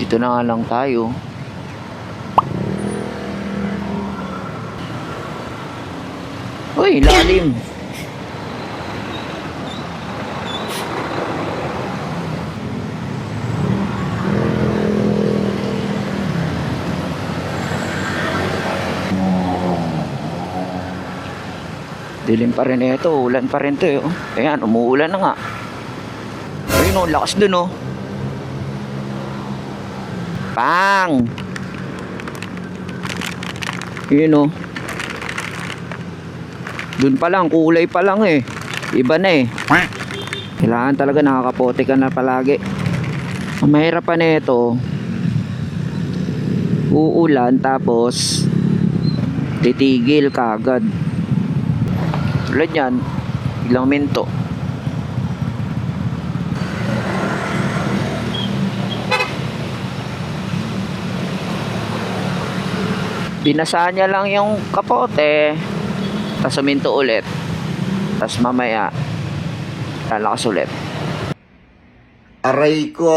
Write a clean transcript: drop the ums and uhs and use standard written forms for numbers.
Dito na nga lang tayo. Uy, lalim. Dilim pa rin ito, ulan pa rin to eh. Ayan, umuulan na nga. Ayun oh, lakas dun oh. Pang! Yun oh. Dun pa lang, kulay pa lang eh. Iba na eh. Kailangan talaga nakakapote ka na palagi. Ang mahirap pa nito, uulan tapos titigil kagad. Tulad yan, ilang minto. Binasa niya lang yung kapote, tapos suminto ulit, tapos mamaya lalakas ulit. Aray ko!